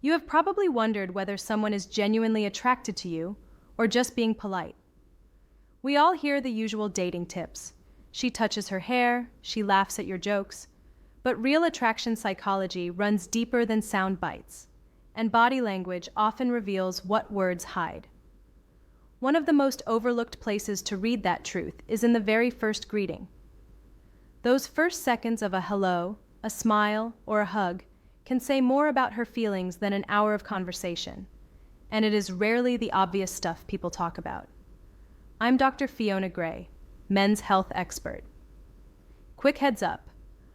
You have probably wondered whether someone is genuinely attracted to you or just being polite. We all hear the usual dating tips. She touches her hair, she laughs at your jokes. But real attraction psychology runs deeper than sound bites, and body language often reveals what words hide. One of the most overlooked places to read that truth is in the very first greeting. Those first seconds of a hello, a smile, or a hug can say more about her feelings than an hour of conversation, and it is rarely the obvious stuff people talk about. I'm Dr. Fiona Grey, men's health expert. Quick heads up,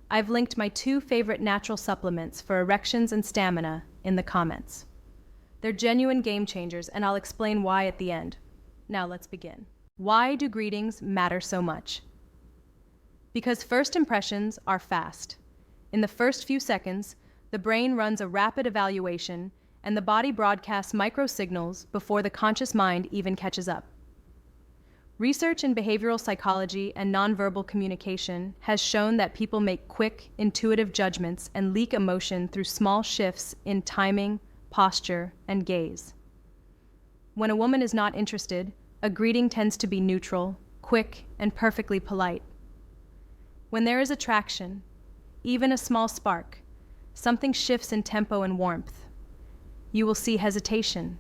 I've linked my 2 favorite natural supplements for erections and stamina in the comments. They're genuine game changers, and I'll explain why at the end. Now let's begin. Why do greetings matter so much? Because first impressions are fast. In the first few seconds, the brain runs a rapid evaluation, and the body broadcasts microsignals before the conscious mind even catches up. Research in behavioral psychology and nonverbal communication has shown that people make quick, intuitive judgments and leak emotion through small shifts in timing, posture, and gaze. When a woman is not interested, a greeting tends to be neutral, quick, and perfectly polite. When there is attraction, even a small spark, something shifts in tempo and warmth. You will see hesitation,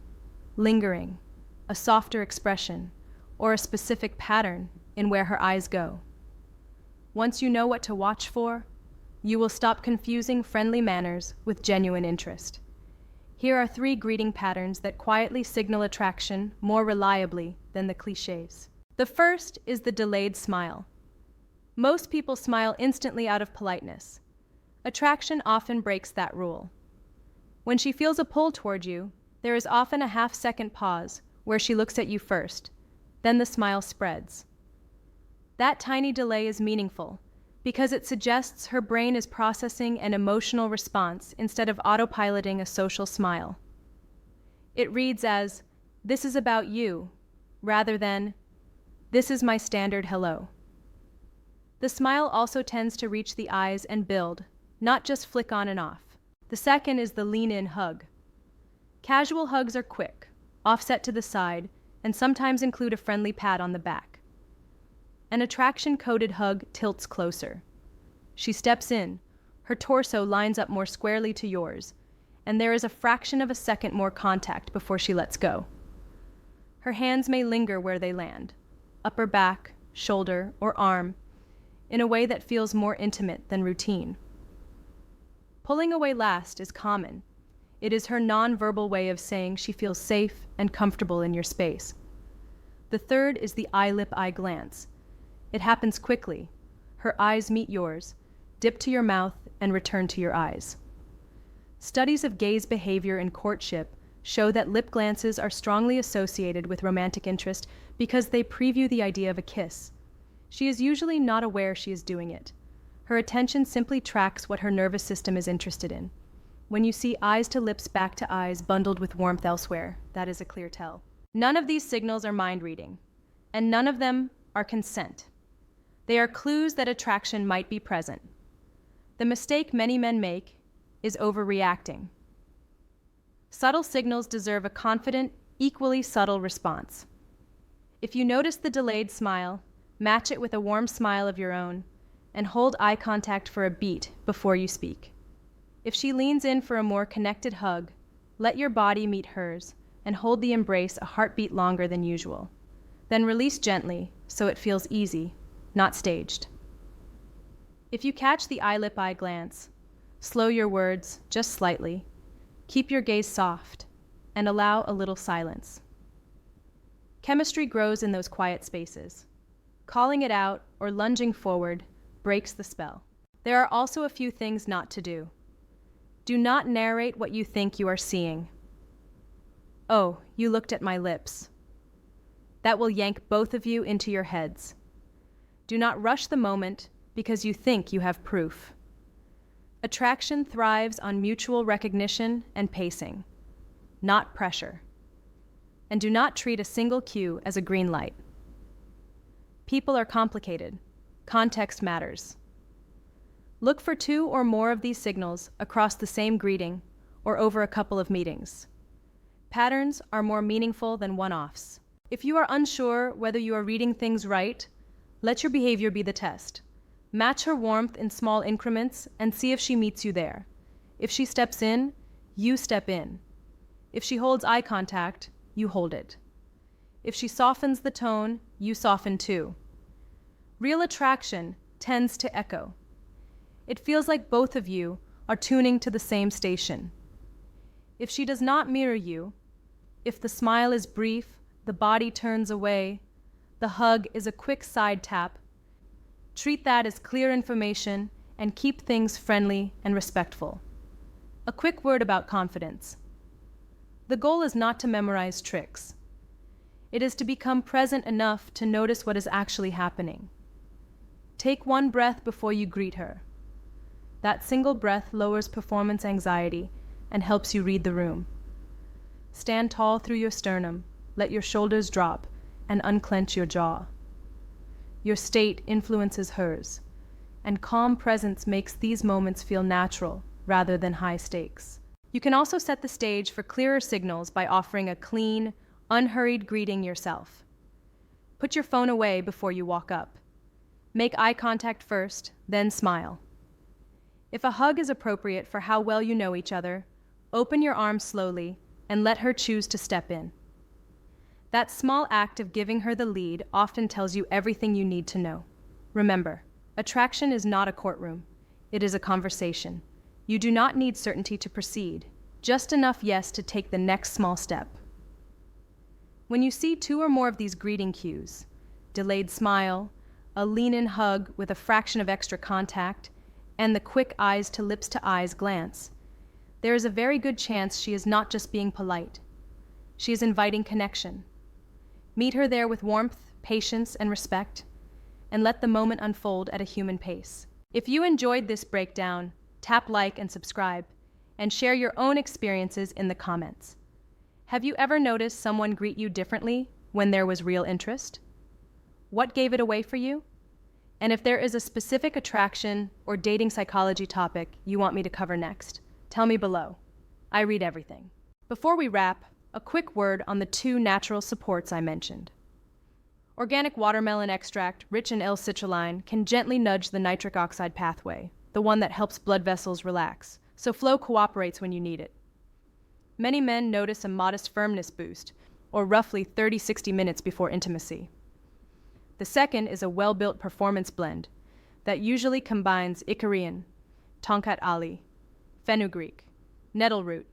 lingering, a softer expression, or a specific pattern in where her eyes go. Once you know what to watch for, you will stop confusing friendly manners with genuine interest. Here are 3 greeting patterns that quietly signal attraction more reliably than the clichés. The first is the delayed smile. Most people smile instantly out of politeness. Attraction often breaks that rule. When she feels a pull toward you, there is often a half-second pause where she looks at you first, then the smile spreads. That tiny delay is meaningful because it suggests her brain is processing an emotional response instead of autopiloting a social smile. It reads as, "This is about you," rather than, "This is my standard hello." The smile also tends to reach the eyes and build, not just flick on and off. The second is the lean-in hug. Casual hugs are quick, offset to the side, and sometimes include a friendly pat on the back. An attraction-coded hug tilts closer. She steps in, her torso lines up more squarely to yours, and there is a fraction of a second more contact before she lets go. Her hands may linger where they land, upper back, shoulder, or arm, in a way that feels more intimate than routine. Pulling away last is common. It is her non-verbal way of saying she feels safe and comfortable in your space. The third is the eye-lip-eye glance. It happens quickly. Her eyes meet yours, dip to your mouth, and return to your eyes. Studies of gaze behavior in courtship show that lip glances are strongly associated with romantic interest because they preview the idea of a kiss. She is usually not aware she is doing it. Her attention simply tracks what her nervous system is interested in. When you see eyes to lips back to eyes bundled with warmth elsewhere, that is a clear tell. None of these signals are mind reading, and none of them are consent. They are clues that attraction might be present. The mistake many men make is overreacting. Subtle signals deserve a confident, equally subtle response. If you notice the delayed smile, match it with a warm smile of your own, and hold eye contact for a beat before you speak. If she leans in for a more connected hug, let your body meet hers and hold the embrace a heartbeat longer than usual. Then release gently so it feels easy, not staged. If you catch the eye-lip-eye glance, slow your words just slightly, keep your gaze soft, and allow a little silence. Chemistry grows in those quiet spaces. Calling it out or lunging forward breaks the spell. There are also a few things not to do. Do not narrate what you think you are seeing. "Oh, you looked at my lips." That will yank both of you into your heads. Do not rush the moment because you think you have proof. Attraction thrives on mutual recognition and pacing, not pressure. And do not treat a single cue as a green light. People are complicated. Context matters. Look for 2 or more of these signals across the same greeting, or over a couple of meetings. Patterns are more meaningful than one-offs. If you are unsure whether you are reading things right, let your behavior be the test. Match her warmth in small increments and see if she meets you there. If she steps in, you step in. If she holds eye contact, you hold it. If she softens the tone, you soften too. Real attraction tends to echo. It feels like both of you are tuning to the same station. If she does not mirror you, if the smile is brief, the body turns away, the hug is a quick side tap, treat that as clear information and keep things friendly and respectful. A quick word about confidence. The goal is not to memorize tricks. It is to become present enough to notice what is actually happening. Take one breath before you greet her. That single breath lowers performance anxiety and helps you read the room. Stand tall through your sternum, let your shoulders drop, and unclench your jaw. Your state influences hers, and calm presence makes these moments feel natural rather than high stakes. You can also set the stage for clearer signals by offering a clean, unhurried greeting yourself. Put your phone away before you walk up. Make eye contact first, then smile. If a hug is appropriate for how well you know each other, open your arms slowly and let her choose to step in. That small act of giving her the lead often tells you everything you need to know. Remember, attraction is not a courtroom. It is a conversation. You do not need certainty to proceed, just enough yes to take the next small step. When you see two or more of these greeting cues, delayed smile, a lean-in hug with a fraction of extra contact, and the quick eyes to lips to eyes glance, there is a very good chance she is not just being polite. She is inviting connection. Meet her there with warmth, patience, and respect, and let the moment unfold at a human pace. If you enjoyed this breakdown, tap like and subscribe, and share your own experiences in the comments. Have you ever noticed someone greet you differently when there was real interest? What gave it away for you? And if there is a specific attraction or dating psychology topic you want me to cover next, tell me below. I read everything. Before we wrap, a quick word on the two natural supports I mentioned. Organic watermelon extract, rich in L-Citrulline, can gently nudge the nitric oxide pathway, the one that helps blood vessels relax, so flow cooperates when you need it. Many men notice a modest firmness boost, or roughly 30-60 minutes before intimacy. The second is a well-built performance blend that usually combines Icarian, Tonkat Ali, fenugreek, nettle root,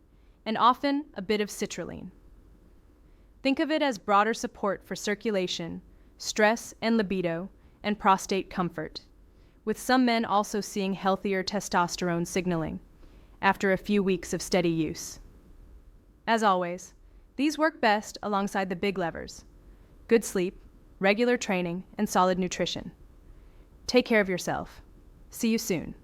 and often a bit of citrulline. Think of it as broader support for circulation, stress and libido, and prostate comfort, with some men also seeing healthier testosterone signaling after a few weeks of steady use. As always, these work best alongside the big levers: good sleep, regular training, and solid nutrition. Take care of yourself. See you soon.